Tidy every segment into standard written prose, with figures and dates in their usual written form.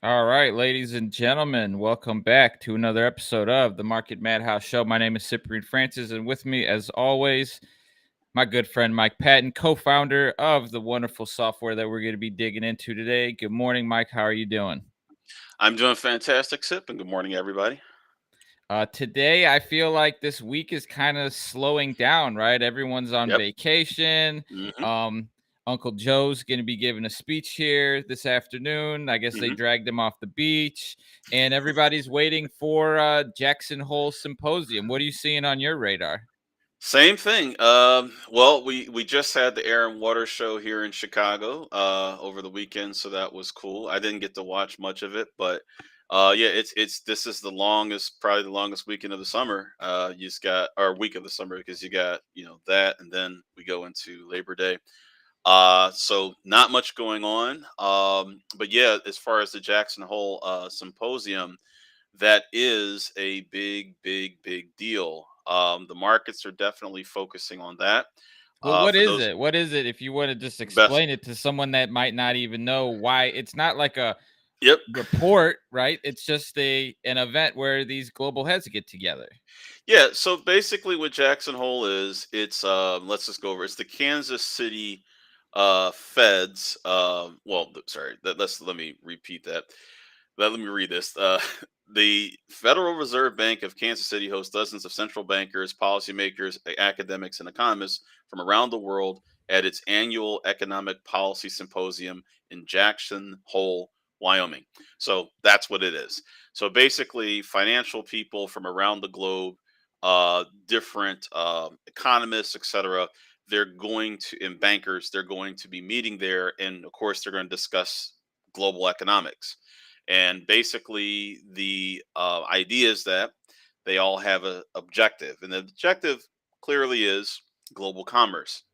All right, ladies and gentlemen, welcome back to another episode of the Market MadHouse Show. My name is Cyprian Francis, and with me, as always, my good friend Mike Patton, co-founder of the wonderful software that we're going to be digging into today. Good morning, Mike. How are you doing? I'm doing fantastic, Sip, and good morning, everybody. Today, I feel like this week is kind of slowing down, right? Everyone's on Yep. vacation. hmm Um, Uncle Joe's going to be giving a speech here this afternoon. I guess they hmm dragged him off the beach, and everybody's waiting for Jackson Hole Symposium. What are you seeing on your radar? Same thing. Well, we just had the Air and Water Show here in Chicago over the weekend, so that was cool. I didn't get to watch much of it, but yeah, it's this is the longest, probably the longest weekend of the summer. You just got or week of the summer because you got that, and then we go into Labor Day. So not much going on. But yeah, as far as the Jackson Hole Symposium. That is a big, big, big deal. The markets are definitely focusing on that. Well, what For is those it? What is it? If you want to just best, explain it to someone that might not even know why, it's not like a yep, report, right? It's just an event where these global heads get together. yeah. So basically, what Jackson Hole is, it's let's just go over. It's the Kansas City Feds. Sorry, let me repeat that. Let me read this. The Federal Reserve Bank of Kansas City hosts dozens of central bankers, policymakers, academics, and economists from around the world at its annual Economic Policy Symposium in Jackson Hole, Wyoming. So that's what it is. So basically, financial people from around the globe, different economists, etc., they're going to, and bankers, they're going to be meeting there. And of course, they're going to discuss global economics. And basically, the idea is that they all have a objective, and the objective clearly is global commerce.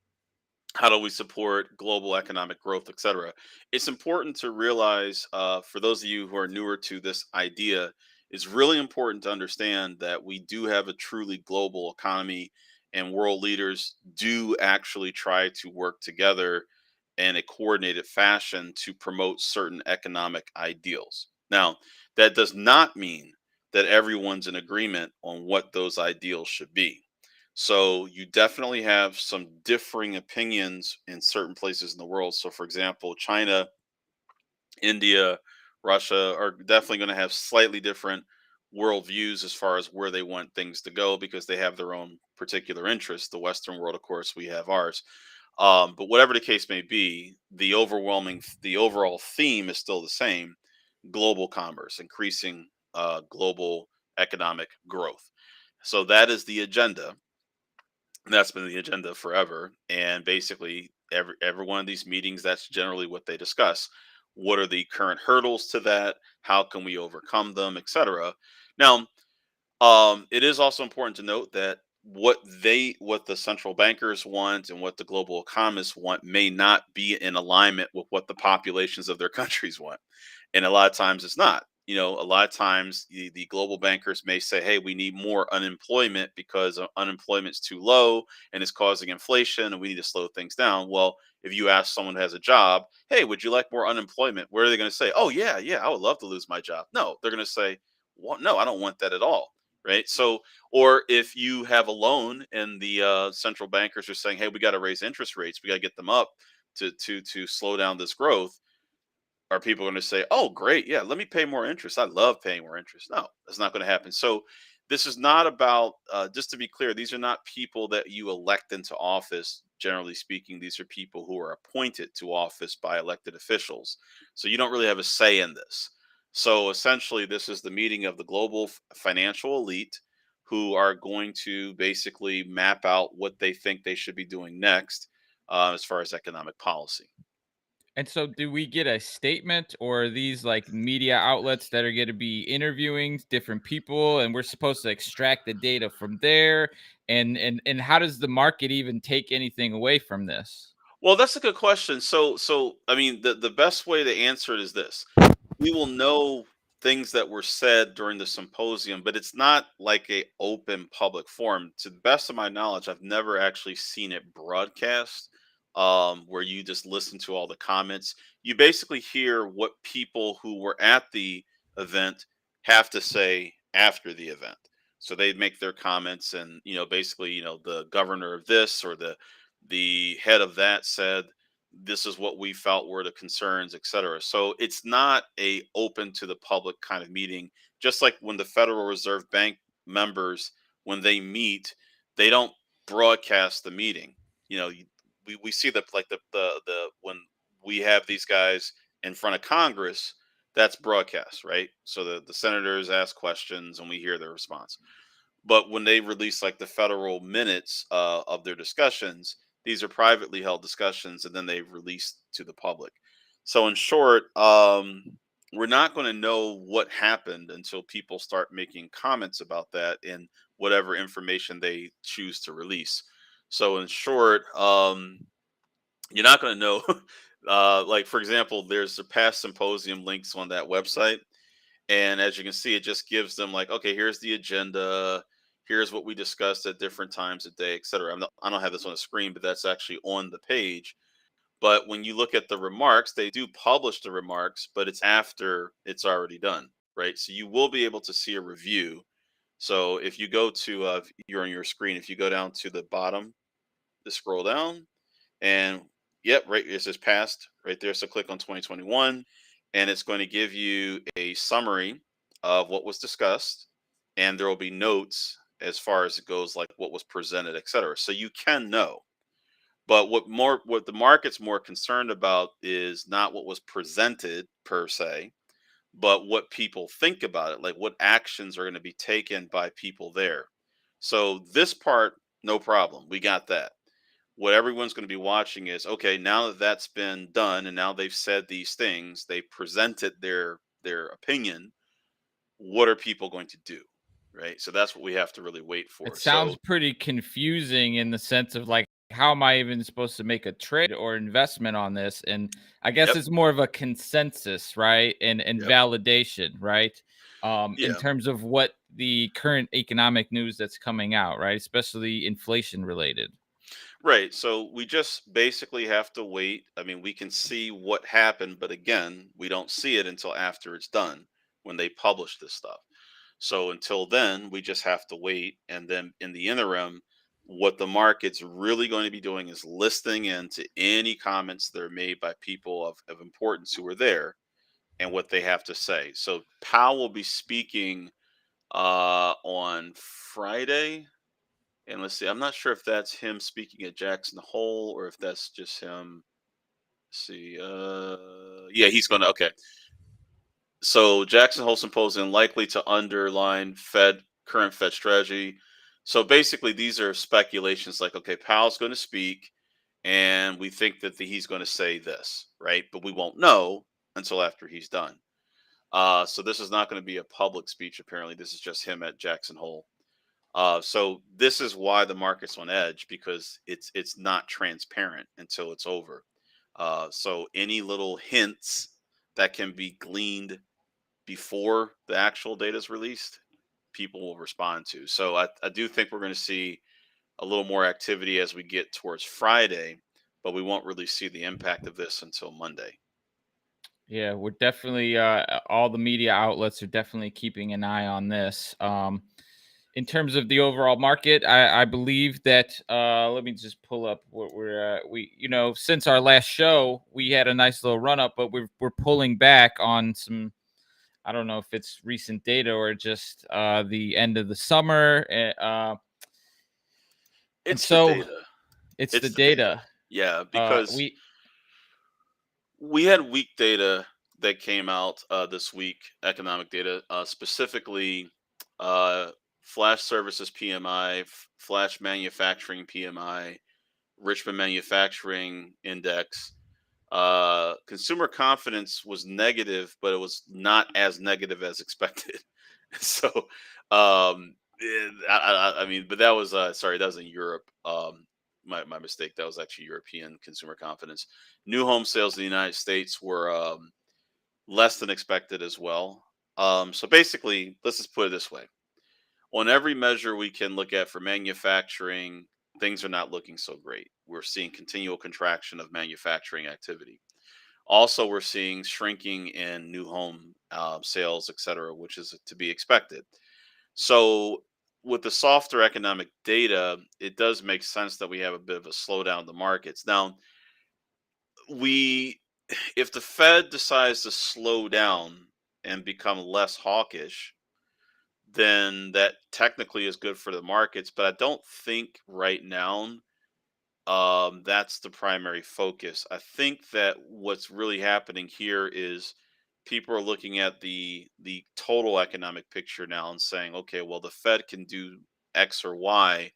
How do we support global economic growth, etc.? It's important to realize, for those of you who are newer to this idea, it's really important to understand that we do have a truly global economy, and world leaders do actually try to work together in a coordinated fashion to promote certain economic ideals. Now, that does not mean that everyone's in agreement on what those ideals should be. So you definitely have some differing opinions in certain places in the world. So, for example, China, India, Russia are definitely going to have slightly different worldviews as far as where they want things to go because they have their own particular interests. The Western world, of course, we have ours. But whatever the case may be, the overall theme is still the same: global commerce, increasing global economic growth. So that is the agenda. That's been the agenda forever. And basically, every one of these meetings, that's generally what they discuss. What are the current hurdles to that? How can we overcome them, etc. Now, it is also important to note that what the central bankers want and what the global economists want may not be in alignment with what the populations of their countries want, and a lot of times it's not. A lot of times the global bankers may say, "Hey, we need more unemployment because unemployment's too low and it's causing inflation, and we need to slow things down." Well, if you ask someone who has a job, "Hey, would you like more unemployment?" What are they going to say? "Oh yeah, yeah, I would love to lose my job." No, they're going to say, "Well, no, I don't want that at all." Right? So, or if you have a loan and the central bankers are saying, "Hey, we got to raise interest rates. We got to get them up to slow down this growth," are people going to say, "Oh, great, yeah, let me pay more interest. I love paying more interest." No, that's not going to happen. So, this is not about. Just to be clear, these are not people that you elect into office. Generally speaking, these are people who are appointed to office by elected officials. So you don't really have a say in this. So essentially, this is the meeting of the global financial elite who are going to basically map out what they think they should be doing next as far as economic policy. And so do we get a statement, or are these like media outlets that are going to be interviewing different people and we're supposed to extract the data from there? And how does the market even take anything away from this? Well, that's a good question. So I mean, the best way to answer it is this: we will know things that were said during the symposium, but it's not like a open public forum. To the best of my knowledge, I've never actually seen it broadcast, where you just listen to all the comments. you basically hear what people who were at the event have to say after the event. So they make their comments, and basically, the governor of this or the head of that said this is what we felt were the concerns, etc. So it's not a open to the public kind of meeting. Just like when the Federal Reserve Bank members, when they meet, they don't broadcast the meeting. We see that, like, the when we have these guys in front of Congress, that's broadcast, right? So the senators ask questions and we hear their response. But when they release, like, the federal minutes of their discussions, these are privately held discussions, and then they release to the public. So in short, we're not going to know what happened until people start making comments about that in whatever information they choose to release. So in short, you're not going to know. Like, for example, there's the past symposium links on that website, and as you can see, it just gives them, like, okay, here's the agenda, here's what we discussed at different times a day, etc. I don't have this on the screen, but that's actually on the page. But when you look at the remarks, they do publish the remarks, but it's after it's already done, right? So you will be able to see a review. So if you go to, you're on your screen, if you go down to the bottom, just scroll down, and yep, right, it says past right there. So click on 2021, and it's going to give you a summary of what was discussed, and there will be notes as far as it goes, like what was presented, etc. So you can know. But what the market's more concerned about is not what was presented per se, but what people think about it, like what actions are going to be taken by people there. So this part, no problem. We got that. What everyone's going to be watching is, okay, now that that's been done and now they've said these things, they presented their opinion, what are people going to do? Right? So that's what we have to really wait It for. sounds So, pretty confusing in the sense of like, how am I even supposed to make a trade or investment on this? And I guess yep, it's more of a consensus, right? And yep, validation, right? In yeah. terms of what the current economic news that's coming out, right? Especially inflation related. Right. So we just basically have to wait. I mean, we can see what happened, but again, we don't see it until after it's done, when they publish this stuff. So until then, we just have to wait. And then in the interim, what the market's really going to be doing is listening into any comments that are made by people of importance who are there and what they have to say. So Powell will be speaking on Friday. And let's see, I'm not sure if that's him speaking at Jackson Hole or if that's just him. Let's see. Yeah, he's going to. Okay. So Jackson Hole Symposium likely to underline current Fed strategy. So basically, these are speculations, like, okay, Powell's going to speak, and we think that he's going to say this, right? But we won't know until after he's done. So this is not going to be a public speech. Apparently, this is just him at Jackson Hole. So this is why the market's on edge, because it's not transparent until it's over. So any little hints that can be gleaned before the actual data is released, people will respond to. So I do think we're going to see a little more activity as we get towards Friday, but we won't really see the impact of this until Monday. Yeah, we're definitely all the media outlets are definitely keeping an eye on this. In terms of the overall market, I believe that let me just pull up what we since our last show we had a nice little run up, but we're pulling back on some. I don't know if it's recent data or just the end of the summer, and It's the so data. it's the It's the data. data. Yeah, because We we had weak data that came out this week, economic data, specifically uh, flash services PMI, flash manufacturing PMI, Richmond Manufacturing Index. Consumer confidence was negative, but it was not as negative as expected. So, I mean, but that was sorry, that was in Europe. My mistake. That was actually European consumer confidence. New home sales in the United States were less than expected as well. So basically, let's just put it this way: on every measure we can look at for manufacturing, things are not looking so great. We're seeing continual contraction of manufacturing activity. Also, we're seeing shrinking in new home sales, et cetera, which is to be expected. So, with the softer economic data, it does make sense that we have a bit of a slowdown in the markets. Now, we, if the Fed decides to slow down and become less hawkish, then that technically is good for the markets. But I don't think right now that's the primary focus. I think that what's really happening here is people are looking at the total economic picture now and saying, okay, well, the Fed can do X or Y,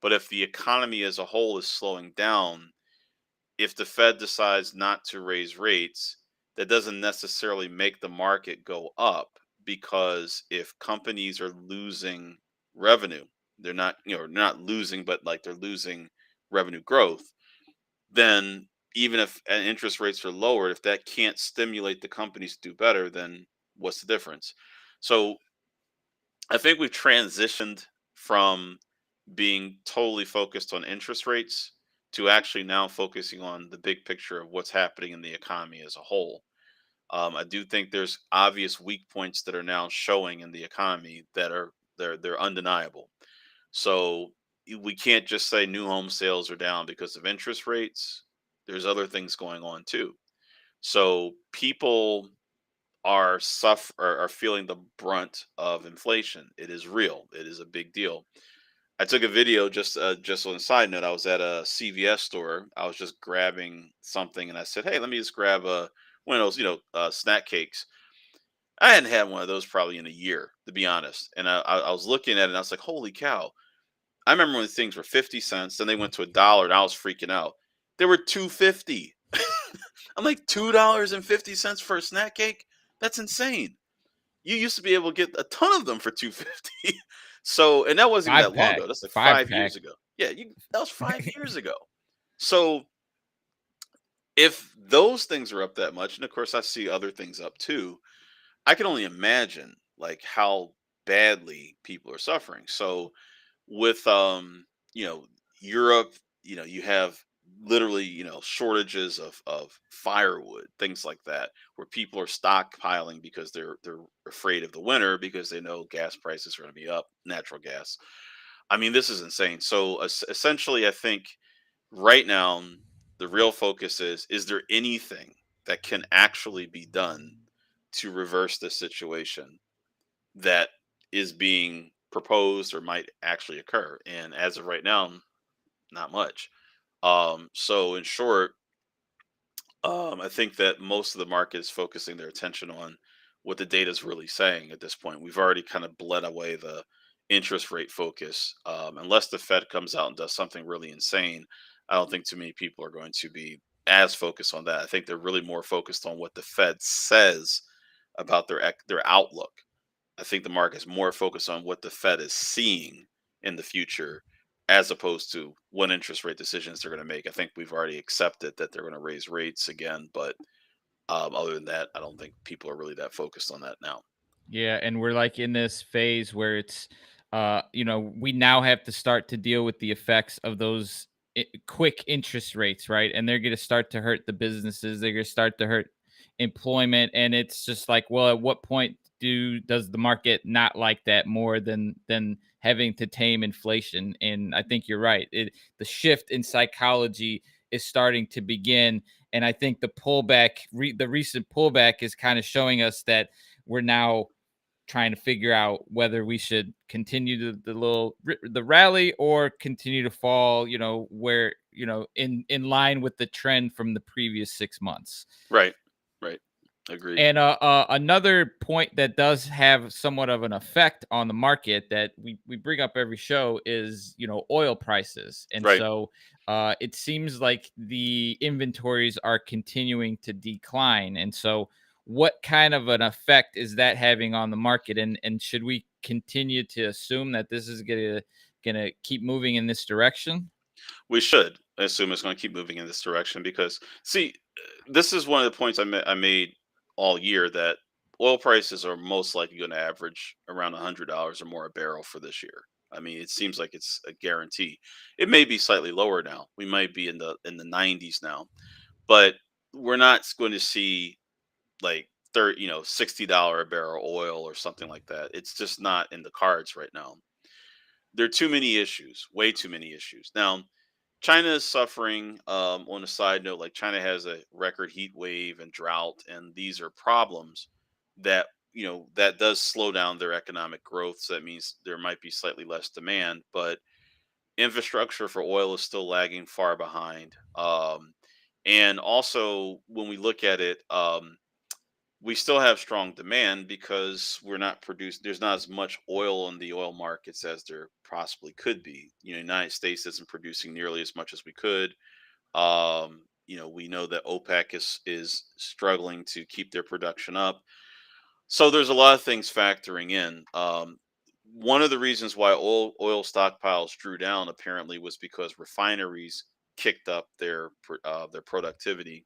but if the economy as a whole is slowing down, if the Fed decides not to raise rates, that doesn't necessarily make the market go up, because if companies are losing revenue, they're not, not losing, but like they're losing revenue growth, then even if interest rates are lowered, if that can't stimulate the companies to do better, then what's the difference? So I think we've transitioned from being totally focused on interest rates to actually now focusing on the big picture of what's happening in the economy as a whole. I do think there's obvious weak points that are now showing in the economy that are they're undeniable. So we can't just say new home sales are down because of interest rates. There's other things going on too. So people are feeling the brunt of inflation. It is real. It is a big deal. I took a video just on a side note. I was at a CVS store. I was just grabbing something, and I said, "Hey, let me just grab a one of those, snack cakes." I hadn't had one of those probably in a year, to be honest. And I was looking at it, and I was like, "Holy cow!" I remember when things were 50 cents, then they went to $1, and I was freaking out. They were 2.50. I'm like, $2.50 for a snack cake? That's insane. You used to be able to get a ton of them for 2.50. So, and that wasn't even Five that long pack, ago. That's like five 5 years pack. ago. Yeah, that was 5 years ago. So, if those things are up that much, and of course I see other things up too, I can only imagine like how badly people are suffering. So, with Europe, you have literally, shortages of firewood, things like that, where people are stockpiling because they're afraid of the winter, because they know gas prices are going to be up, natural gas. I mean, this is insane. So essentially, I think right now the real focus is there anything that can actually be done to reverse this situation that is being proposed or might actually occur? And as of right now, not much. So in short, I think that most of the market is focusing their attention on what the data is really saying at this point. We've already kind of bled away the interest rate focus. Unless the Fed comes out and does something really insane, I don't think too many people are going to be as focused on that. I think they're really more focused on what the Fed says about their outlook. I think the market is more focused on what the Fed is seeing in the future, as opposed to what interest rate decisions they're going to make. I think we've already accepted that they're going to raise rates again, but other than that, I don't think people are really that focused on that now. Yeah, and we're like in this phase where it's we now have to start to deal with the effects of those quick interest rates, right? And they're going to start to hurt the businesses, they're going to start to hurt employment, and it's just like, well, at what point does the market not like that more than having to tame inflation? And I think you're right. The shift in psychology is starting to begin, and I think the the recent pullback is kind of showing us that we're now trying to figure out whether we should continue the rally or continue to fall, where, in line with the trend from the previous 6 months. Right, right, agreed. And another point that does have somewhat of an effect on the market that we bring up every show is, oil prices. And Right. so it seems like the inventories are continuing to decline. And so what kind of an effect is that having on the market? And should we continue to assume that this is gonna keep moving in this direction? We should assume it's going to keep moving in this direction because, see, this is one of the points I made all year, that oil prices are most likely going to average around $100 or more a barrel for this year. I mean, it seems like it's a guarantee. It may be slightly lower now. We might be in the 90s now, but we're not going to see like $60 a barrel oil or something like that. It's just not in the cards right now. There are too many issues, way too many issues. Now, China is suffering. On a side note, like China has a record heat wave and drought, and these are problems that that does slow down their economic growth. So that means there might be slightly less demand, but infrastructure for oil is still lagging far behind. And also, when we look at it, we still have strong demand because we're not produced. There's not as much oil in the oil markets as there possibly could be. United States isn't producing nearly as much as we could. We know that OPEC is struggling to keep their production up. So there's a lot of things factoring in. One of the reasons why oil stockpiles drew down apparently was because refineries kicked up their productivity,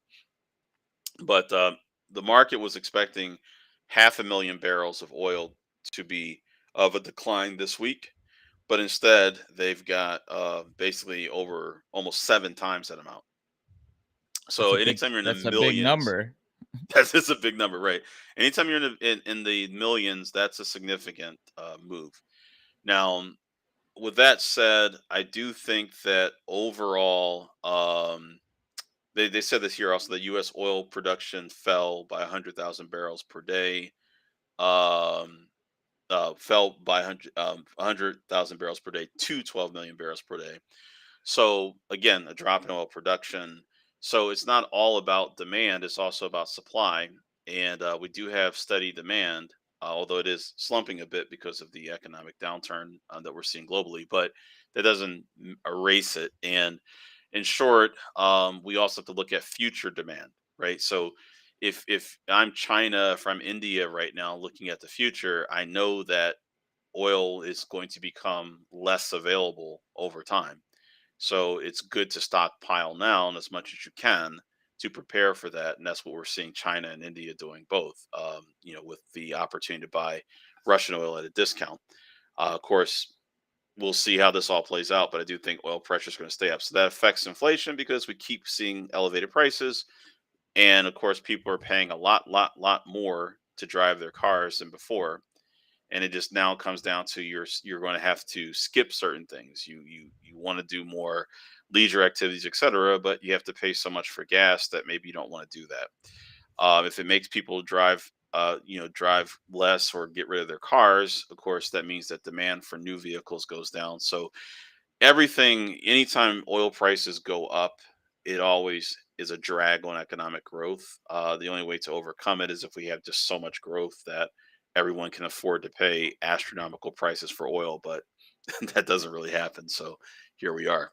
but the market was expecting 500,000 barrels of oil to be of a decline this week, but instead they've got basically over almost 7 times that amount. That's So a big anytime you're in the that's a big millions, number. that's a big number, right? Anytime you're in the millions, that's a significant move. Now, with that said, I do think that overall, they said this here also, the U.S. oil production fell by 100,000 barrels per day. Um, Fell by 100,000 barrels per day to 12 million barrels per day. So again, a drop in oil production. So it's not all about demand; it's also about supply. And we do have steady demand, although it is slumping a bit because of the economic downturn that we're seeing globally. But that doesn't erase it. And in short, we also have to look at future demand, right? So if I'm China, if I'm India right now, looking at the future, I know that oil is going to become less available over time. So it's good to stockpile now and as much as you can to prepare for that. And that's what we're seeing China and India doing both, with the opportunity to buy Russian oil at a discount. Of course, we'll see how this all plays out, but I do think oil pressure is going to stay up. So that affects inflation because we keep seeing elevated prices. And of course, people are paying a lot more to drive their cars than before, and it just now comes down to you're going to have to skip certain things. You want to do more leisure activities, etc., but you have to pay so much for gas that maybe you don't want to do that. If it makes people drive less or get rid of their cars, of course that means that demand for new vehicles goes down. So everything, anytime oil prices go up, it always is a drag on economic growth. The only way to overcome it is if we have just so much growth that everyone can afford to pay astronomical prices for oil, but that doesn't really happen. So here we are.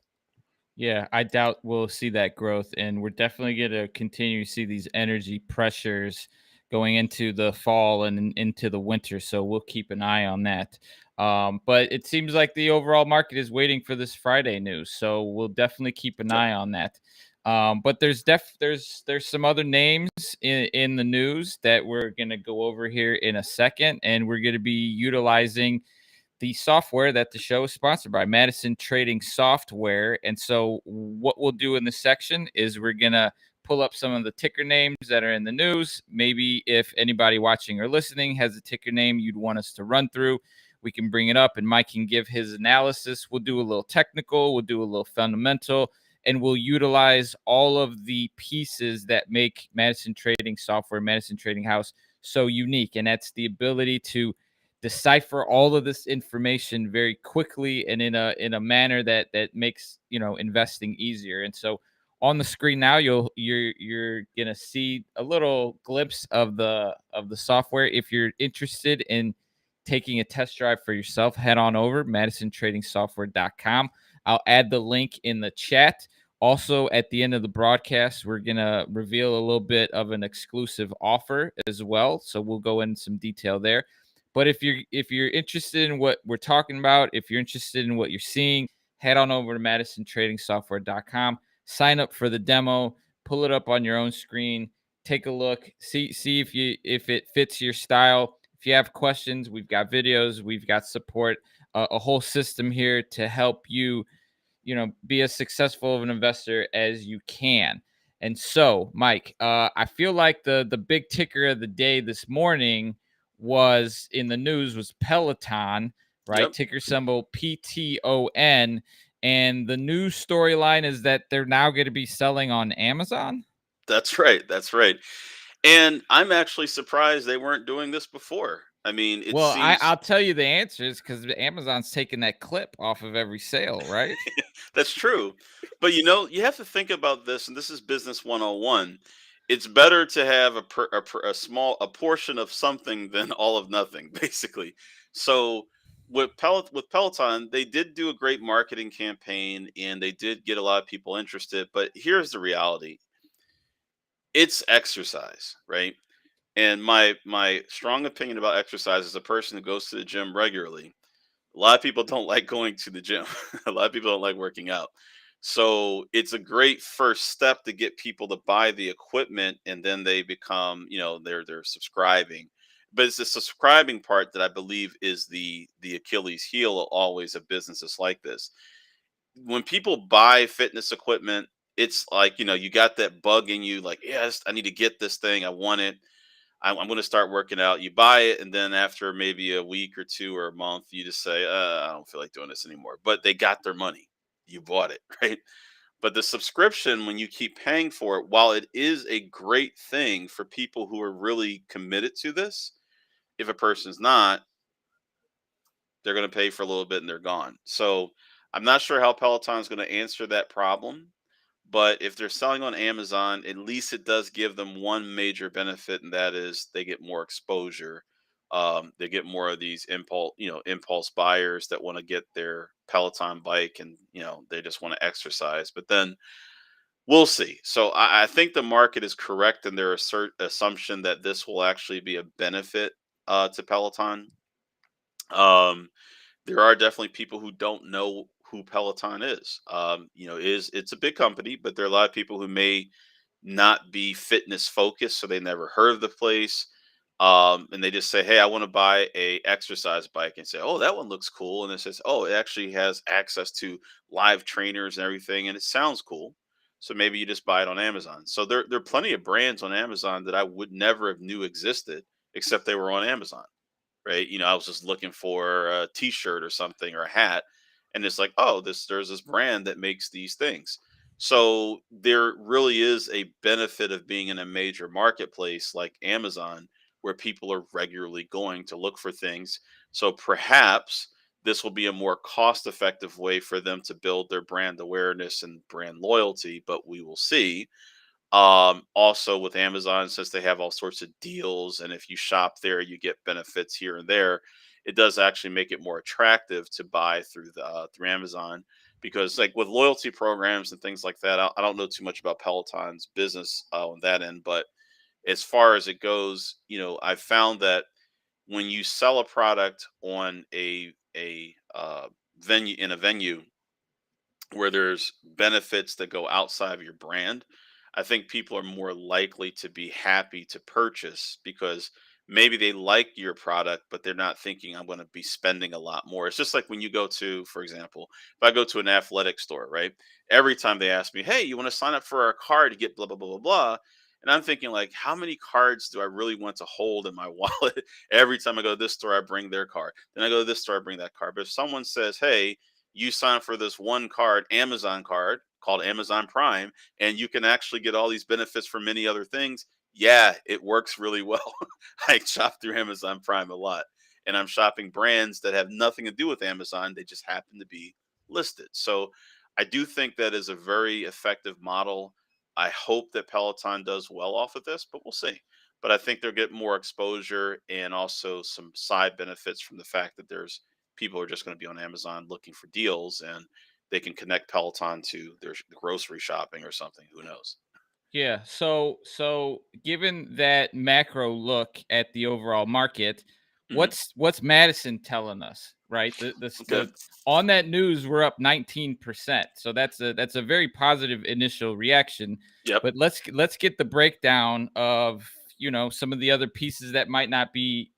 Yeah, I doubt we'll see that growth, and we're definitely going to continue to see these energy pressures going into the fall and into the winter. So we'll keep an eye on that. But it seems like the overall market is waiting for this Friday news, so we'll definitely keep an Yep. eye on that. But there's some other names in the news that we're going to go over here in a second, and we're going to be utilizing the software that the show is sponsored by, Madison Trading Software. And so, what we'll do in this section is we're going to pull up some of the ticker names that are in the news. Maybe if anybody watching or listening has a ticker name you'd want us to run through, we can bring it up and Mike can give his analysis. We'll do a little technical, we'll do a little fundamental, and we'll utilize all of the pieces that make Madison Trading Software, Madison Trading House so unique. And that's the ability to decipher all of this information very quickly and in a manner that makes investing easier. And so on the screen now you're gonna see a little glimpse of the software. If you're interested in taking a test drive for yourself, head on over MadisonTradingSoftware.com. I'll add the link in the chat. Also, at the end of the broadcast, we're going to reveal a little bit of an exclusive offer as well. So we'll go into some detail there. But if you're interested in what we're talking about, if you're interested in what you're seeing, head on over to MadisonTradingSoftware.com, sign up for the demo, pull it up on your own screen, take a look, see if it fits your style. If you have questions, we've got videos, we've got support, a whole system here to help you be as successful of an investor as you can. And so, Mike, I feel like the big ticker of the day this morning was in the news was Peloton, right? Yep. Ticker symbol PTON. And the news storyline is that they're now going to be selling on Amazon. That's right. That's right. And I'm actually surprised they weren't doing this before. I mean, it Well, seems I'll tell you the answers because Amazon's taking that clip off of every sale, right? that's true. But you have to think about this, and this is business 101. It's better to have a portion of something than all of nothing, basically. So with Peloton, they did do a great marketing campaign and they did get a lot of people interested. But here's the reality: it's exercise, right? And my strong opinion about exercise as a person who goes to the gym regularly, a lot of people don't like going to the gym. A lot of people don't like working out. So it's a great first step to get people to buy the equipment and then they become, they're subscribing. But it's the subscribing part that I believe is the Achilles heel always of businesses like this. When people buy fitness equipment, it's like, you got that bug in you, like, yes, I need to get this thing. I want it. I'm going to start working out. You buy it, and then after maybe a week or two or a month, you just say, I don't feel like doing this anymore. But they got their money. You bought it, right? But the subscription, when you keep paying for it, while it is a great thing for people who are really committed to this, if a person's not, they're going to pay for a little bit and they're gone. So I'm not sure how Peloton is going to answer that problem. But if they're selling on Amazon, at least it does give them one major benefit, and that is they get more exposure. They get more of these impulse buyers that want to get their Peloton bike, and they just want to exercise. But then we'll see. So I think the market is correct in their assumption that this will actually be a benefit to Peloton. Um, there are definitely people who don't know who Peloton is. It's a big company, but there are a lot of people who may not be fitness focused, so they never heard of the place. And they just say, "Hey, I want to buy a exercise bike," and say, "Oh, that one looks cool." And it says, "Oh, it actually has access to live trainers and everything, and it sounds cool." So maybe you just buy it on Amazon. So there are plenty of brands on Amazon that I would never have knew existed, except they were on Amazon, right? I was just looking for a T-shirt or something or a hat, and it's like, oh, there's this brand that makes these things. So there really is a benefit of being in a major marketplace like Amazon, where people are regularly going to look for things. So perhaps this will be a more cost-effective way for them to build their brand awareness and brand loyalty, but we will see. Also with Amazon, since they have all sorts of deals, and if you shop there, you get benefits here and there. It does actually make it more attractive to buy through Amazon, because like with loyalty programs and things like that, I don't know too much about Peloton's business on that end, but as far as it goes, I've found that when you sell a product on a venue where there's benefits that go outside of your brand, I think people are more likely to be happy to purchase because maybe they like your product, but they're not thinking I'm going to be spending a lot more. It's just like when you go to, for example, if I go to an athletic store, right? Every time they ask me, "Hey, you want to sign up for our card to get blah blah blah blah blah," and I'm thinking like, how many cards do I really want to hold in my wallet? Every time I go to this store, I bring their card. Then I go to this store, I bring that card. But if someone says, "Hey, you sign up for this one card, Amazon card called Amazon Prime, and you can actually get all these benefits from many other things." Yeah, it works really well. I shop through Amazon Prime a lot, and I'm shopping brands that have nothing to do with Amazon. They just happen to be listed. So I do think that is a very effective model. I hope that Peloton does well off of this, but we'll see. But I think they'll get more exposure and also some side benefits from the fact that there's people are just going to be on Amazon looking for deals, and they can connect Peloton to their grocery shopping or something. Who knows? Yeah. So given that macro look at the overall market, Hmm. what's Madison telling us, right? Okay. The on that news, we're up 19%. So that's a very positive initial reaction. Yep. But let's get the breakdown of some of the other pieces that might not be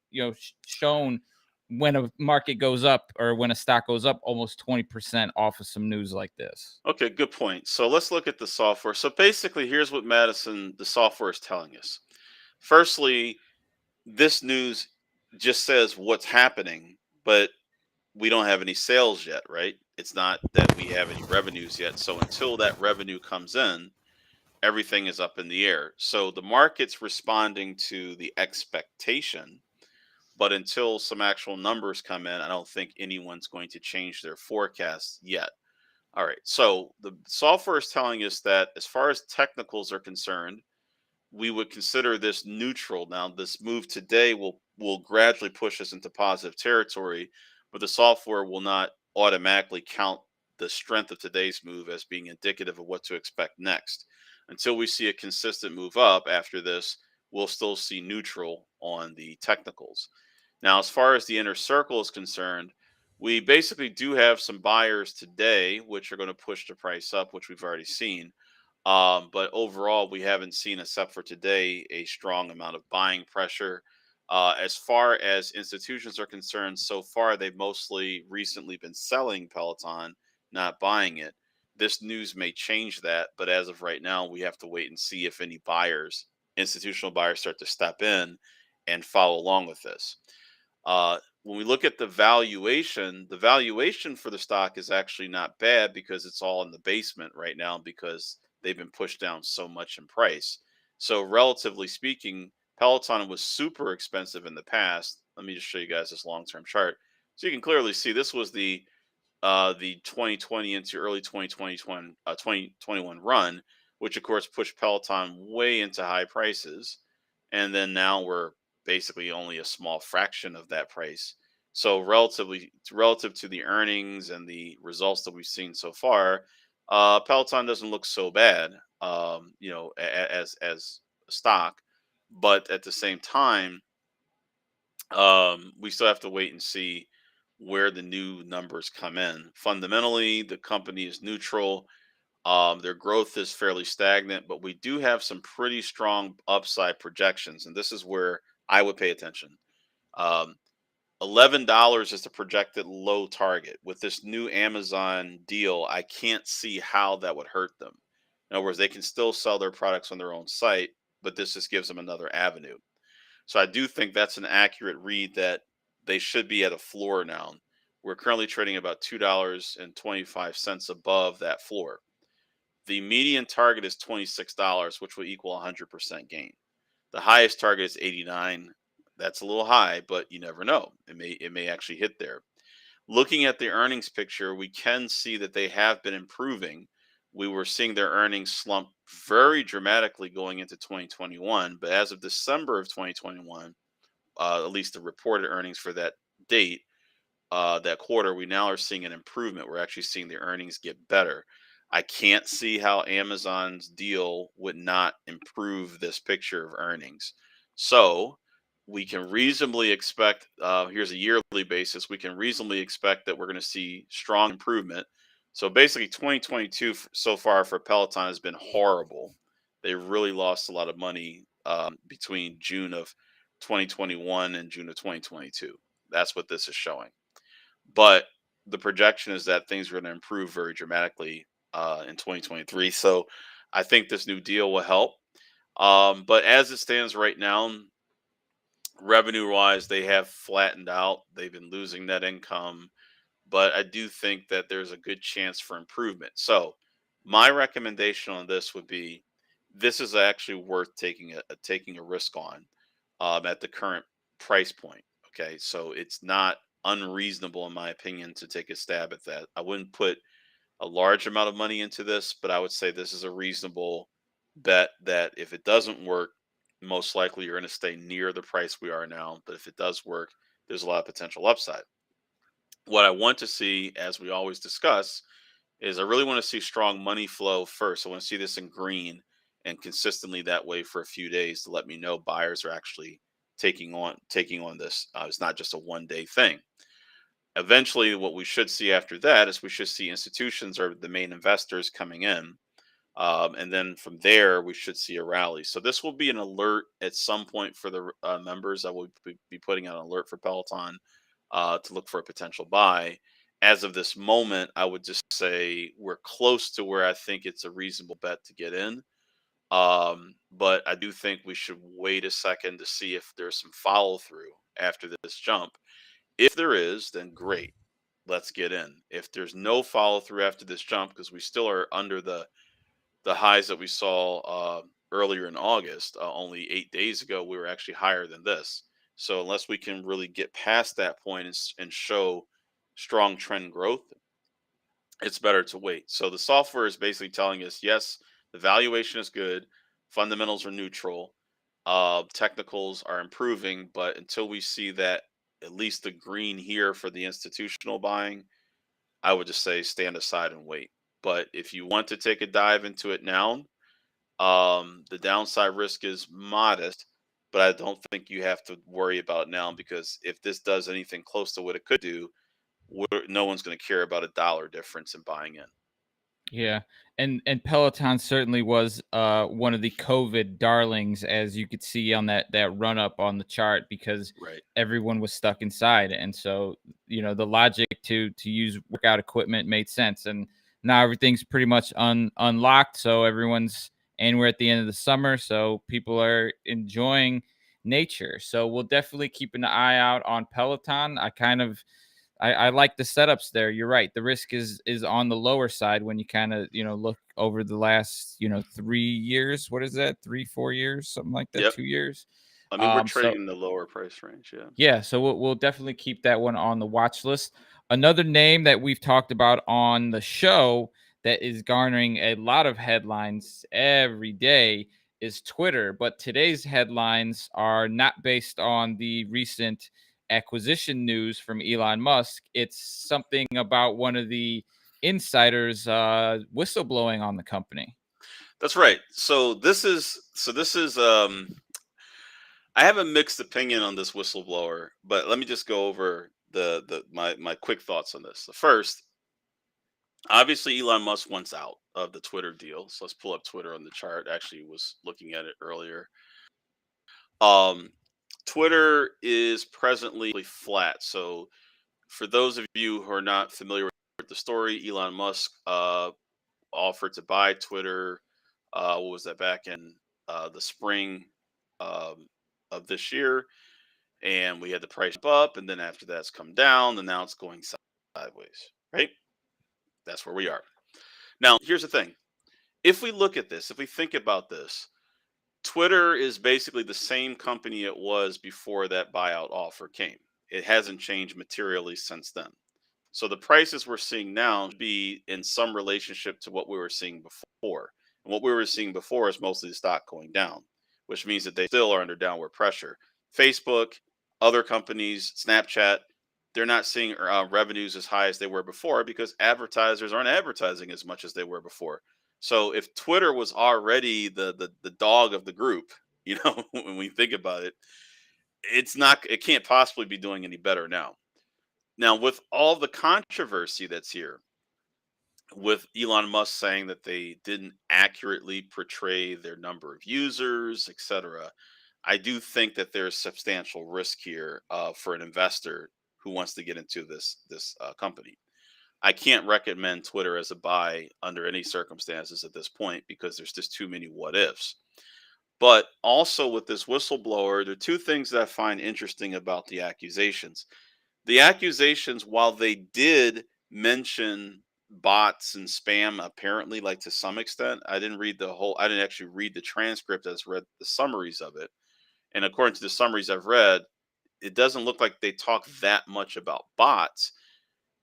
shown when a market goes up or when a stock goes up almost 20% off of some news like this. Okay, good point. So let's look at the software. So basically, here's what the software is telling us. Firstly, this news just says what's happening, but we don't have any sales yet, right? It's not that we have any revenues yet. So until that revenue comes in, everything is up in the air. So the market's responding to the expectation, but until some actual numbers come in, I don't think anyone's going to change their forecast yet. All right. So the software is telling us that as far as technicals are concerned, we would consider this neutral. Now, this move today will gradually push us into positive territory, but the software will not automatically count the strength of today's move as being indicative of what to expect next. Until we see a consistent move up after this, we'll still see neutral on the technicals. Now, as far as the inner circle is concerned, we basically do have some buyers today, which are going to push the price up, which we've already seen. But overall, we haven't seen, except for today, a strong amount of buying pressure. As far as institutions are concerned, so far they've mostly recently been selling Peloton, not buying it. This news may change that, but as of right now, we have to wait and see if any buyers, institutional buyers, start to step in and follow along with this. When we look at the valuation for the stock is actually not bad because it's all in the basement right now because they've been pushed down so much in price. So, relatively speaking, Peloton was super expensive in the past. Let me just show you guys this long term chart. So, you can clearly see this was the 2020 into early 2021 run, which of course pushed Peloton way into high prices. And then now we're basically only a small fraction of that price. So relative to the earnings and the results that we've seen so far, Peloton doesn't look so bad, as a stock. But at the same time, we still have to wait and see where the new numbers come in. Fundamentally, the company is neutral. Their growth is fairly stagnant, but we do have some pretty strong upside projections, and this is where I would pay attention. Um, $11 is the projected low target. With this new Amazon deal, I can't see how that would hurt them. In other words, they can still sell their products on their own site, but this just gives them another avenue. So I do think that's an accurate read that they should be at a floor now. We're currently trading about $2.25 above that floor. The median target is $26, which will equal 100% gain. The highest target is 89. That's a little high, but you never know. It may actually hit there. Looking at the earnings picture, we can see that they have been improving. We were seeing their earnings slump very dramatically going into 2021, but as of December of 2021, at least the reported earnings for that date, that quarter, we now are seeing an improvement. We're actually seeing the earnings get better. I can't see how Amazon's deal would not improve this picture of earnings. So we can reasonably expect, here's a yearly basis, we can reasonably expect that we're going to see strong improvement. So basically, 2022 so far for Peloton has been horrible. They really lost a lot of money between June of 2021 and June of 2022. That's what this is showing. But the projection is that things are going to improve very dramatically in 2023. So I think this new deal will help. But as it stands right now, revenue wise, they have flattened out. They've been losing net income, but I do think that there's a good chance for improvement. So my recommendation on this would be this is actually worth taking a risk on at the current price point. Okay, so it's not unreasonable in my opinion to take a stab at that. I wouldn't put a large amount of money into this, but I would say this is a reasonable bet that if it doesn't work, most likely you're going to stay near the price we are now. But if it does work, there's a lot of potential upside. What I want to see, as we always discuss, is I really want to see strong money flow first. I want to see this in green and consistently that way for a few days to let me know buyers are actually taking on this. It's not just a 1 day thing. Eventually, what we should see after that is we should see institutions or the main investors coming in. And then from there, we should see a rally. So this will be an alert at some point for the members. I will be putting out an alert for Peloton to look for a potential buy. As of this moment, I would just say we're close to where I think it's a reasonable bet to get in. But I do think we should wait a second to see if there's some follow through after this jump. If there is, then great, let's get in. If there's no follow through after this jump, because we still are under the highs that we saw earlier in August, only 8 days ago, we were actually higher than this. So unless we can really get past that point and show strong trend growth, it's better to wait. So the software is basically telling us, yes, the valuation is good, fundamentals are neutral, technicals are improving, but until we see that at least the green here for the institutional buying, I would just say stand aside and wait. But if you want to take a dive into it now, the downside risk is modest, but I don't think you have to worry about it now because if this does anything close to what it could do, no one's going to care about a dollar difference in buying in. Yeah, and Peloton certainly was one of the COVID darlings, as you could see on that run up on the chart, because Right. everyone was stuck inside, and so the logic to use workout equipment made sense, and now everything's pretty much unlocked, so and we're at the end of the summer, so people are enjoying nature. So we'll definitely keep an eye out on Peloton. I like the setups there. You're right. The risk is on the lower side when you kind of look over the last 3 years. What is that? 3 4 years, something like that. Yep. 2 years. I mean, we're So trading in the lower price range. Yeah. yeah, so we'll definitely keep that one on the watch list. Another name that we've talked about on the show that is garnering a lot of headlines every day is Twitter. But today's headlines are not based on the recent acquisition news from Elon Musk. It's something about one of the insiders whistleblowing on the company. That's right. So this is I have a mixed opinion on this whistleblower, but let me just go over my quick thoughts on this. The first, obviously Elon Musk wants out of the Twitter deal. So let's pull up Twitter on the chart. Actually was looking at it earlier. Um Twitter is presently flat. So for those of you who are not familiar with the story, Elon Musk offered to buy Twitter. What was that, back in the spring um, of this year? And we had the price up, and then after that's come down, and now it's going sideways. Right? That's where we are. Now, here's the thing: if we look at this, if we think about this, Twitter is basically the same company it was before that buyout offer came. It hasn't changed materially since then. So the prices we're seeing now should be in some relationship to what we were seeing before. And what we were seeing before is mostly the stock going down, which means that they still are under downward pressure. Facebook, other companies, Snapchat, they're not seeing revenues as high as they were before because advertisers aren't advertising as much as they were before. So if Twitter was already the dog of the group, when we think about it, it can't possibly be doing any better now. Now, with all the controversy that's here, with Elon Musk saying that they didn't accurately portray their number of users, etc., I do think that there's substantial risk here for an investor who wants to get into this company. I can't recommend Twitter as a buy under any circumstances at this point because there's just too many what ifs. But also with this whistleblower, there are two things that I find interesting about the accusations. The accusations, while they did mention bots and spam, apparently, like to some extent, I didn't actually read the transcript, I just read the summaries of it. And according to the summaries I've read, it doesn't look like they talk that much about bots.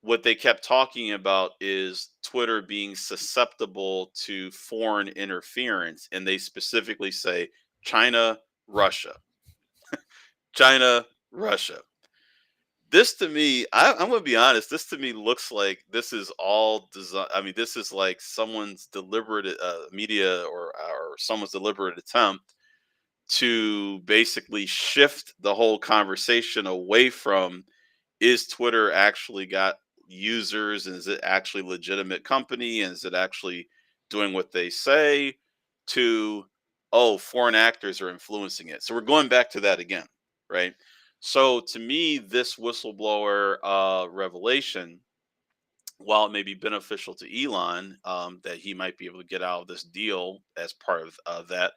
What they kept talking about is Twitter being susceptible to foreign interference. And they specifically say China, Russia, China, Russia. This to me, I'm gonna be honest. This to me looks like this is all design. I mean, this is like someone's deliberate media or someone's deliberate attempt to basically shift the whole conversation away from, is Twitter actually got users and is it actually legitimate company and is it actually doing what they say, to, oh, foreign actors are influencing it. So we're going back to that again, right? So to me, this whistleblower revelation, while it may be beneficial to Elon, that he might be able to get out of this deal as part of that,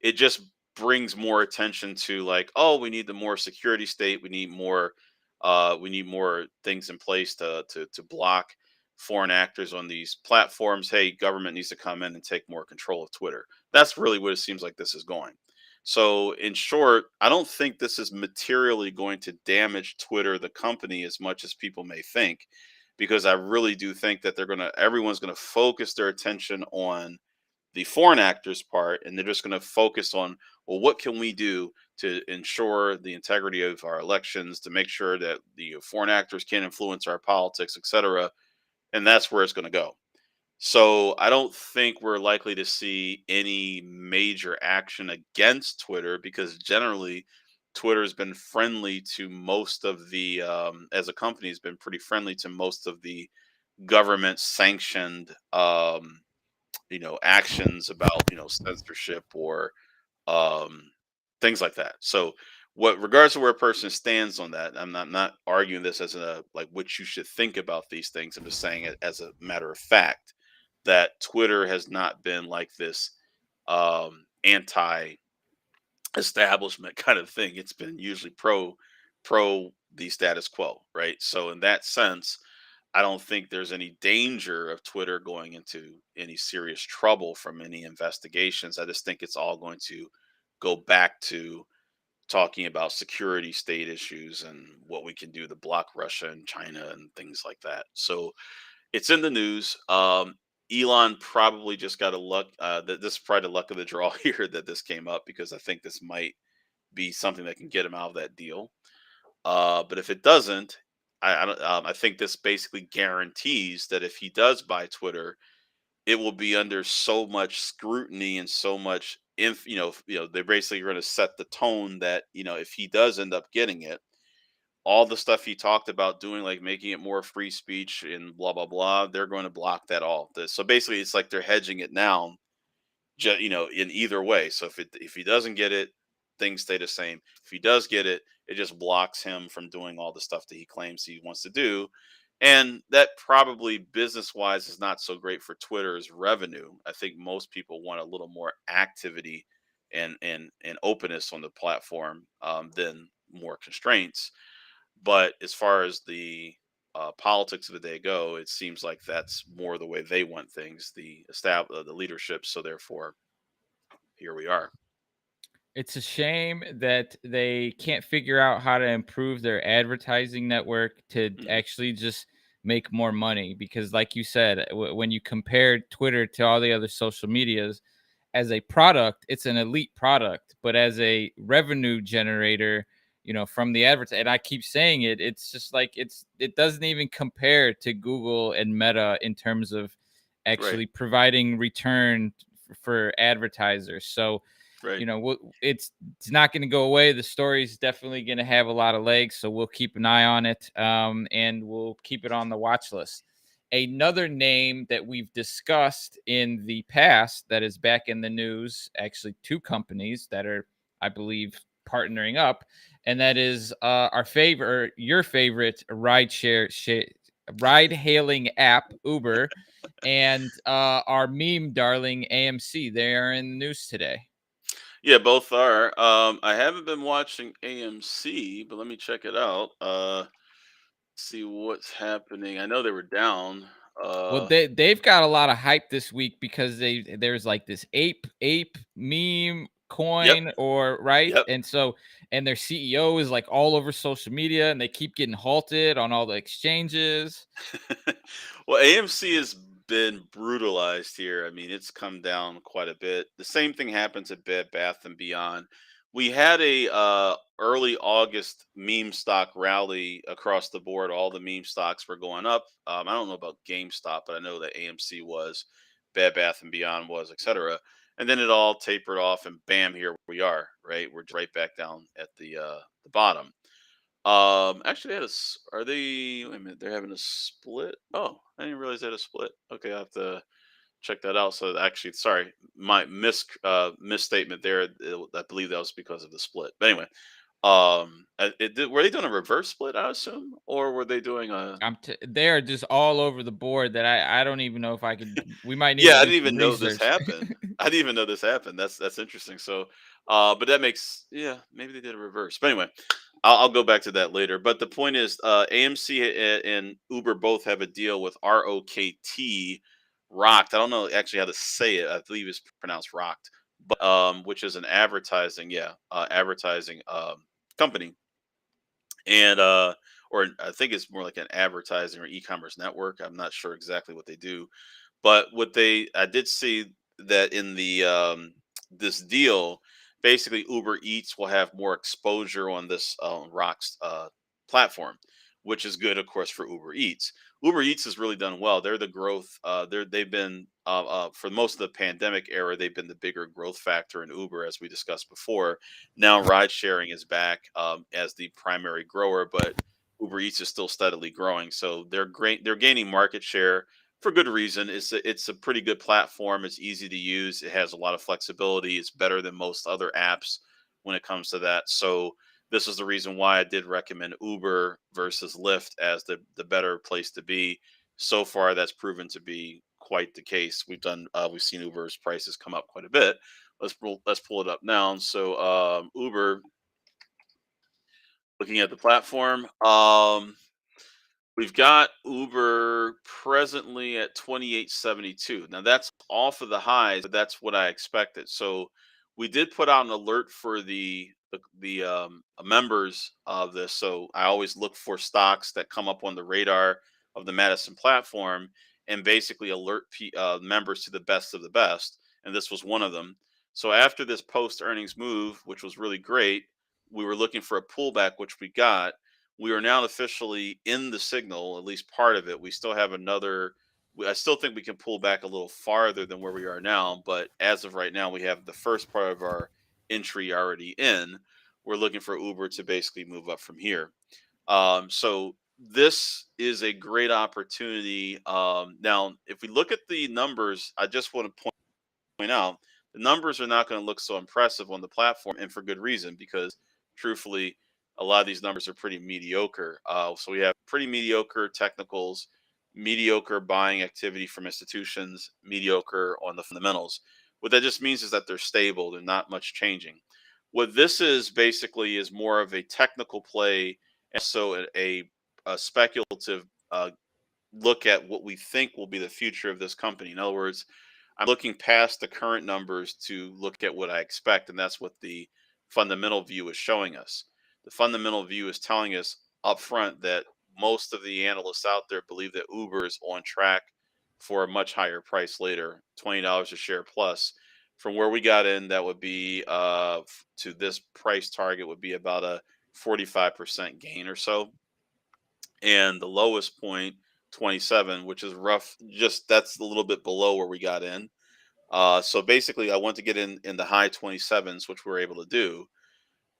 it just brings more attention to like, oh, we need the more security state, we need more things in place to block foreign actors on these platforms. Hey, government needs to come in and take more control of Twitter. That's really what it seems like this is going. So, in short, I don't think this is materially going to damage Twitter, the company, as much as people may think, because I really do think that everyone's gonna focus their attention on the foreign actors part, and they're just gonna focus on, well, what can we do to ensure the integrity of our elections, to make sure that the foreign actors can't influence our politics, etc. And that's where it's gonna go. So I don't think we're likely to see any major action against Twitter because generally Twitter has been friendly to most of the as a company has been pretty friendly to most of the government sanctioned actions about censorship or um, things like that. So, what regardless of where a person stands on that, I'm not arguing this as a like what you should think about these things. I'm just saying it as a matter of fact that Twitter has not been like this anti establishment kind of thing. It's been usually pro the status quo, right? So in that sense, I don't think there's any danger of Twitter going into any serious trouble from any investigations. I just think it's all going to go back to talking about security state issues and what we can do to block Russia and China and things like that. So it's in the news. Elon probably just got a luck. That this is probably the luck of the draw here that this came up because I think this might be something that can get him out of that deal. But if it doesn't, I don't. I think this basically guarantees that if he does buy Twitter, it will be under so much scrutiny and so much. They're basically going to set the tone that if he does end up getting it, all the stuff he talked about doing, like making it more free speech and blah blah blah, they're going to block that all. So basically, it's like they're hedging it now in either way. So if he doesn't get it, things stay the same. If he does get it, it just blocks him from doing all the stuff that he claims he wants to do. And that probably business wise is not so great for Twitter's revenue. I think most people want a little more activity and openness on the platform than more constraints. But as far as the politics of the day go, it seems like that's more the way they want things, the leadership. So therefore, here we are. It's a shame that they can't figure out how to improve their advertising network to Mhm. actually just make more money because like you said, when you compare Twitter to all the other social medias as a product, it's an elite product, but as a revenue generator, from the advert, and I keep saying it, it's just like it doesn't even compare to Google and Meta in terms of Right, actually providing return for advertisers. So right. it's not going to go away. The story is definitely going to have a lot of legs, so we'll keep an eye on it, and we'll keep it on the watch list. Another name that we've discussed in the past that is back in the news, actually, two companies that are, I believe, partnering up, and that is your favorite ride hailing app, Uber, and our meme darling, AMC. They are in the news today. Yeah, both are. I haven't been watching AMC, but let me check it out. See what's happening. I know they were down. Well, Uh, they've got a lot of hype this week because there's like this ape meme yep, coin or right, yep. and their CEO is like all over social media, and they keep getting halted on all the exchanges. Well, AMC has been brutalized here. I mean, it's come down quite a bit. The same thing happens at Bed Bath and Beyond. We had a early August meme stock rally across the board. All the meme stocks were going up. I don't know about GameStop, but I know that AMC was, Bed Bath and Beyond was, etc. And then it all tapered off, and bam, here we are. Right, we're just right back down at the bottom. Actually, are they? Wait a minute, they're having a split. Oh, I didn't realize they had a split. Okay, I have to check that out. So actually, sorry, my misstatement there. I believe that was because of the split. But anyway, Were they doing a reverse split, I assume, or were they doing a? They are just all over the board that I don't even know if I could. We might need Yeah, to I do didn't some even know this research. happened. I didn't even know this happened. That's interesting. So, but that makes, yeah, maybe they did a reverse. But anyway, I'll go back to that later. But the point is, AMC and Uber both have a deal with ROKT, Rocked. I don't know actually how to say it. I believe it's pronounced Rocked, but which is an advertising, yeah, advertising company, and or I think it's more like an advertising or e-commerce network. I'm not sure exactly what they do, but what they I did see that in the this deal, basically Uber Eats will have more exposure on this Rocks platform, which is good, of course, for Uber Eats. Uber Eats has really done well. They're the growth. They've been for most of the pandemic era. They've been the bigger growth factor in Uber, as we discussed before. Now ride sharing is back as the primary grower, but Uber Eats is still steadily growing. So they're great. They're gaining market share for good reason. It's a pretty good platform. It's easy to use. It has a lot of flexibility. It's better than most other apps when it comes to that. So this is the reason why I did recommend Uber versus Lyft as the better place to be. So far, that's proven to be quite the case. We've seen Uber's prices come up quite a bit. Let's pull it up now. So Uber, looking at the platform. We've got Uber presently at 28.72. Now that's off of the highs, but that's what I expected. So we did put out an alert for the members of this. So I always look for stocks that come up on the radar of the Madison platform and basically alert members to the best of the best. And this was one of them. So after this post earnings move, which was really great, we were looking for a pullback, which we got. We are now officially in the signal, at least part of it. We still have another. I still think we can pull back a little farther than where we are now, but as of right now, we have the first part of our entry already in. We're looking for Uber to basically move up from here. So this is a great opportunity. Now, if we look at the numbers, I just want to point out, the numbers are not going to look so impressive on the platform, and for good reason, because truthfully, a lot of these numbers are pretty mediocre. So we have pretty mediocre technicals, mediocre buying activity from institutions, mediocre on the fundamentals. What that just means is that they're stable, they're not much changing. What this is basically is more of a technical play, and so a speculative look at what we think will be the future of this company. In other words, I'm looking past the current numbers to look at what I expect, and that's what the fundamental view is showing us. The fundamental view is telling us upfront that most of the analysts out there believe that Uber is on track for a much higher price later, $20 a share plus. From where we got in, that would be to this price target would be about a 45% gain or so, and the lowest point 27, which is rough. Just that's a little bit below where we got in. So basically, I want to get in the high 27s, which we're able to do,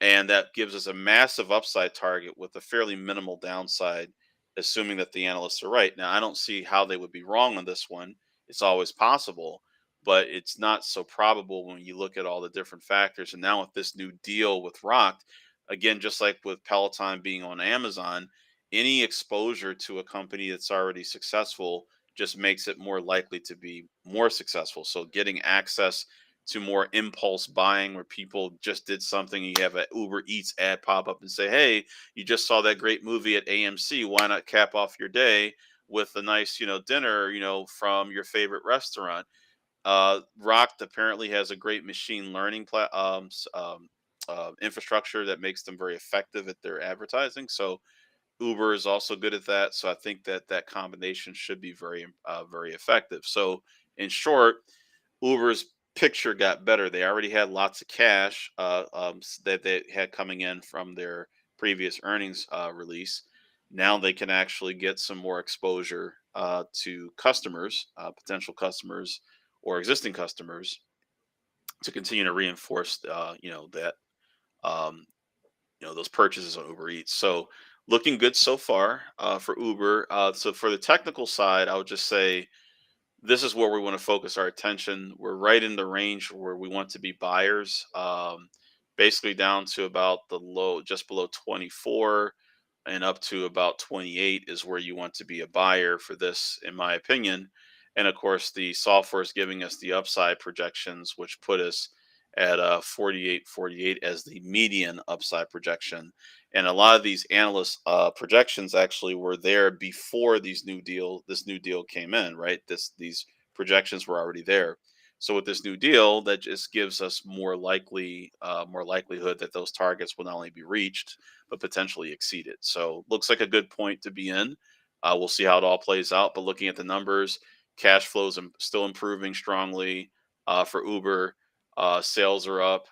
and that gives us a massive upside target with a fairly minimal downside, assuming that the analysts are right. Now, I don't see how they would be wrong on this one. It's always possible, but it's not so probable when you look at all the different factors. And now with this new deal with Rock, again, just like with Peloton being on Amazon, any exposure to a company that's already successful just makes it more likely to be more successful. So getting access to more impulse buying where people just did something. You have an Uber Eats ad pop up and say, "Hey, you just saw that great movie at AMC. Why not cap off your day with a nice, dinner, from your favorite restaurant?" Rocked apparently has a great machine learning infrastructure that makes them very effective at their advertising. So Uber is also good at that. So I think that that combination should be very effective. So in short, Uber's picture got better. They already had lots of cash that they had coming in from their previous earnings release. Now they can actually get some more exposure to customers, potential customers, or existing customers to continue to reinforce, that um, those purchases on Uber Eats. So looking good so far for Uber. So for the technical side, I would just say this is where we want to focus our attention. We're right in the range where we want to be buyers. basically down to about the low, just below 24 and up to about 28 is where you want to be a buyer for this, in my opinion. And of course, the software is giving us the upside projections, which put us at 48 as the median upside projection. And a lot of these analyst projections actually were there before this new deal came in, right? These projections were already there. So with this new deal, that just gives us more likelihood that those targets will not only be reached but potentially exceeded. So looks like a good point to be in. We'll see how it all plays out. But looking at the numbers, cash flows still improving strongly for Uber. Sales are up.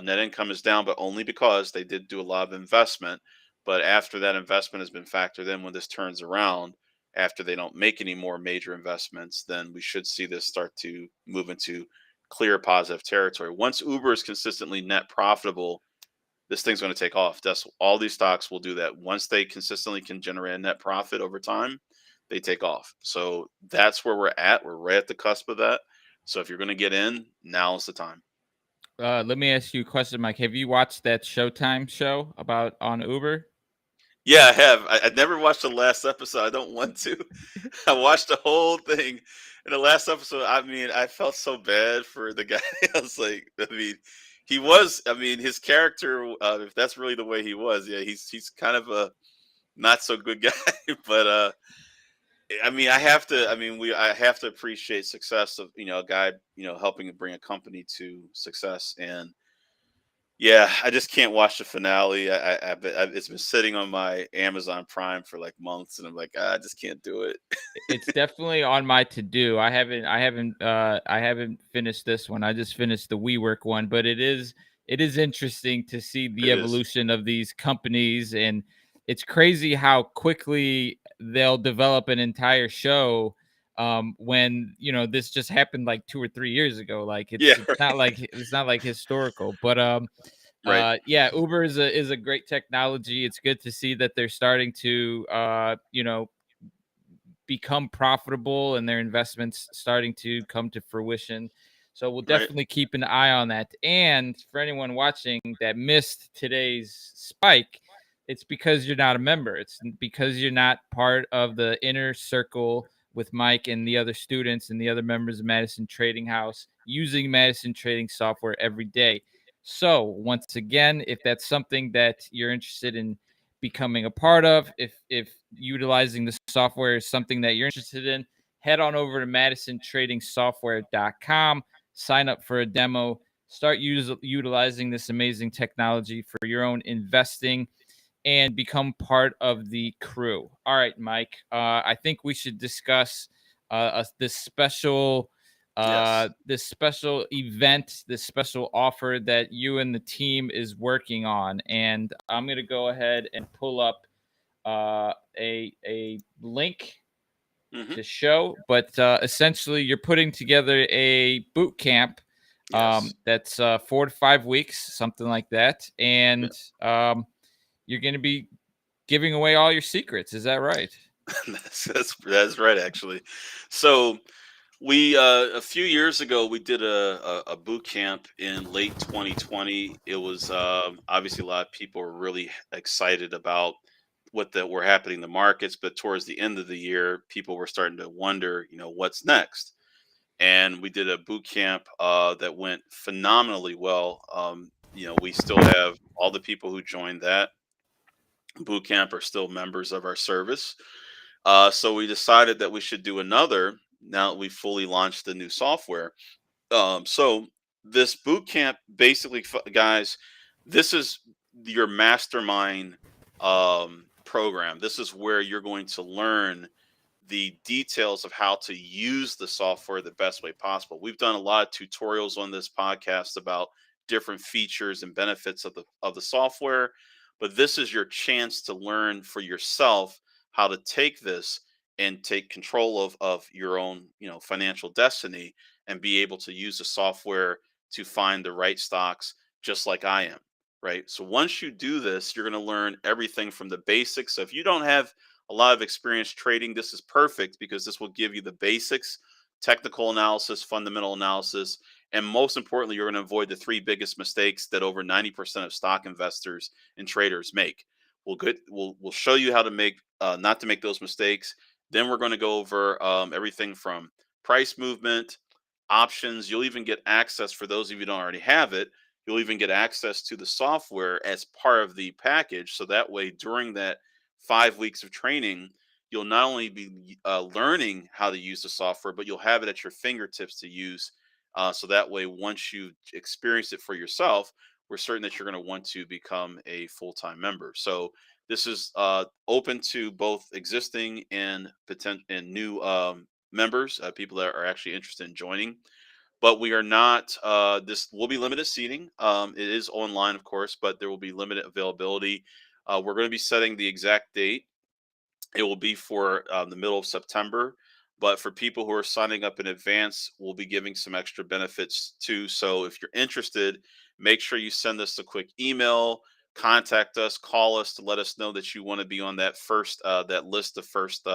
Net income is down, but only because they did do a lot of investment. But after that investment has been factored in, when this turns around, after they don't make any more major investments, then we should see this start to move into clear positive territory. Once Uber is consistently net profitable, this thing's going to take off. That's all these stocks will do that. Once they consistently can generate a net profit over time, they take off. So that's where we're at. We're right at the cusp of that. So if you're going to get in, now's the time. Let me ask you a question, Mike. Have you watched that Showtime show about on Uber? Yeah, I have. I never watched the last episode. I don't want to. I watched the whole thing. In the last episode, I mean, I felt so bad for the guy. I was like, I mean, he was. I mean, his character. If that's really the way he was, yeah, he's kind of a not so good guy. But I mean, I have to. I mean, I have to appreciate success of a guy helping to bring a company to success. And yeah, I just can't watch the finale. It's been sitting on my Amazon Prime for like months, and I'm like, I just can't do it. It's definitely on my to do. I haven't finished this one. I just finished the WeWork one, but it is interesting to see the It is evolution of these companies, and it's crazy how quickly they'll develop an entire show. When this just happened like 2 or 3 years ago. Like yeah, it's not like historical, but right, yeah, Uber is a great technology. It's good to see that they're starting to become profitable and their investments starting to come to fruition. So we'll right, definitely keep an eye on that. And for anyone watching that missed today's spike, it's because you're not a member. It's because you're not part of the inner circle with Mike and the other students and the other members of Madison Trading House using Madison Trading software every day. So, once again, if that's something that you're interested in becoming a part of, if utilizing the software is something that you're interested in, head on over to madisonTradingSoftware.com, sign up for a demo, start utilizing this amazing technology for your own investing, and become part of the crew. All right, Mike. I think we should discuss yes. this special event, this special offer that you and the team is working on. And I'm going to go ahead and pull up a link Hmm. to show, but essentially you're putting together a boot camp Yes. that's 4 to 5 weeks, something like that. Yeah. And you're going to be giving away all your secrets. Is that right? That's right, actually. So we a few years ago we did a boot camp in late 2020. It was obviously a lot of people were really excited about what that were happening in the markets, but towards the end of the year, people were starting to wonder, what's next. And we did a boot camp that went phenomenally well. We still have all the people who joined that boot camp are still members of our service. So we decided that we should do another now that we fully launched the new software. So this boot camp basically, guys, this is your mastermind program. This is where you're going to learn the details of how to use the software the best way possible. We've done a lot of tutorials on this podcast about different features and benefits of the software, but this is your chance to learn for yourself how to take this and take control of your own, financial destiny and be able to use the software to find the right stocks just like I am, right? So once you do this, you're going to learn everything from the basics. So if you don't have a lot of experience trading, this is perfect because this will give you the basics technical analysis, fundamental analysis, and most importantly, you're going to avoid the three biggest mistakes that over 90% of stock investors and traders make. We'll show you how to make not to make those mistakes. Then we're going to go over everything from price movement, options. You'll even get access, for those of you who don't already have it, you'll even get access to the software as part of the package. So that way, during that 5 weeks of training, you'll not only be learning how to use the software, but you'll have it at your fingertips to use. So that way, once you experience it for yourself, we're certain that you're going to want to become a full-time member. So this is open to both existing and potential and new members, people that are actually interested in joining. But we are not. This will be limited seating. It is online, of course, but there will be limited availability. We're going to be setting the exact date. It will be for the middle of September. But for people who are signing up in advance, we'll be giving some extra benefits too. So if you're interested, make sure you send us a quick email, contact us, call us to let us know that you want to be on that first that list of first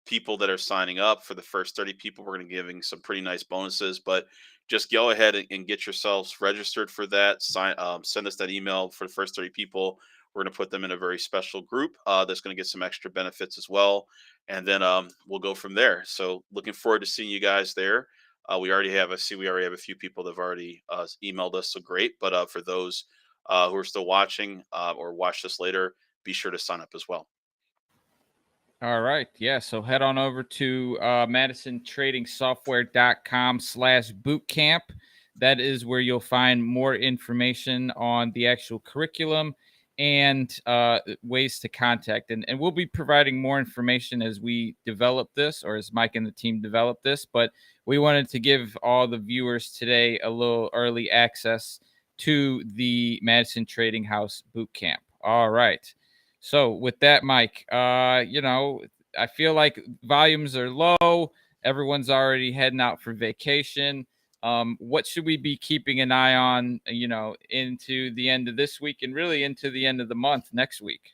people that are signing up. For the first 30 people, we're going to be giving some pretty nice bonuses. But just go ahead and get yourselves registered for that. Send us that email for the first 30 people. We're going to put them in a very special group that's going to get some extra benefits as well. And then we'll go from there. So looking forward to seeing you guys there. We already have a few people that have already emailed us. So great. But for those who are still watching or watch this later, be sure to sign up as well. All right. Yeah. So head on over to MadisonTradingSoftware.com/bootcamp. That is where you'll find more information on the actual curriculum and ways to contact. And we'll be providing more information as we develop this, or as Mike and the team develop this. But we wanted to give all the viewers today a little early access to the Madison Trading House Bootcamp. All right. So with that, Mike, I feel like volumes are low. Everyone's already heading out for vacation. What should we be keeping an eye on, into the end of this week and really into the end of the month next week?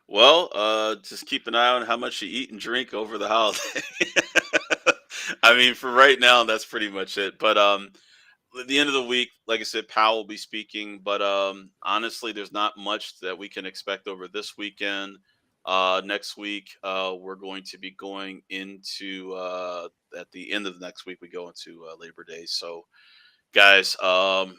Well, just keep an eye on how much you eat and drink over the holiday. I mean, for right now, that's pretty much it. But at the end of the week, like I said, Powell will be speaking, but honestly, there's not much that we can expect over this weekend. Next week, we're going to be going into at the end of next week, we go into Labor Day. So, guys,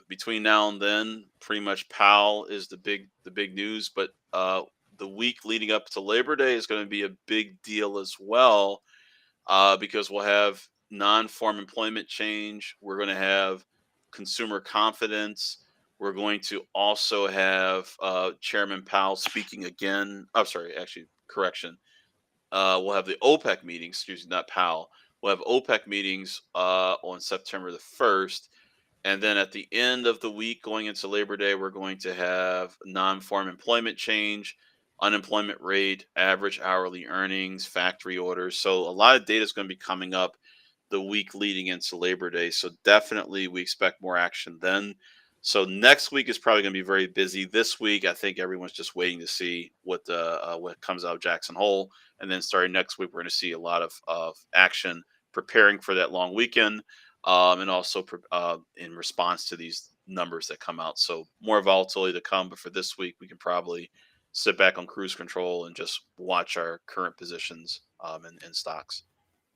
between now and then, pretty much Powell is the big news. But the week leading up to Labor Day is going to be a big deal as well, because we'll have non-farm employment change. We're going to have consumer confidence. We're going to also have Chairman Powell speaking again. I'm sorry, actually, correction. We'll have the OPEC meetings, excuse me, not Powell. We'll have OPEC meetings on September the 1st. And then at the end of the week, going into Labor Day, we're going to have non-farm employment change, unemployment rate, average hourly earnings, factory orders. So a lot of data is going to be coming up the week leading into Labor Day. So definitely we expect more action then. So next week is probably going to be very busy. This week, I think everyone's just waiting to see what comes out of Jackson Hole, and then starting next week, we're going to see a lot of action preparing for that long weekend, and also in response to these numbers that come out. So more volatility to come, but for this week, we can probably sit back on cruise control and just watch our current positions in stocks.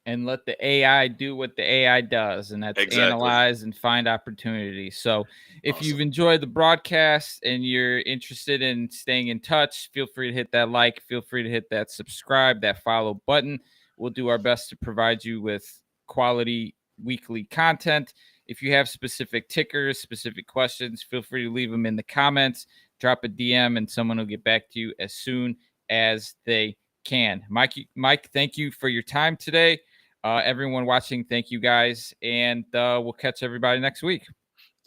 And let the AI do what the AI does, and that's Exactly. analyze and find opportunities. So if you've Awesome. enjoyed the broadcast and you're interested in staying in touch, feel free to hit that like, feel free to hit that subscribe, that follow button. We'll do our best to provide you with quality weekly content. If you have specific tickers, specific questions, feel free to leave them in the comments, drop a DM, and someone will get back to you as soon as they can. Mike, thank you for your time today. Everyone watching, thank you guys, and we'll catch everybody next week.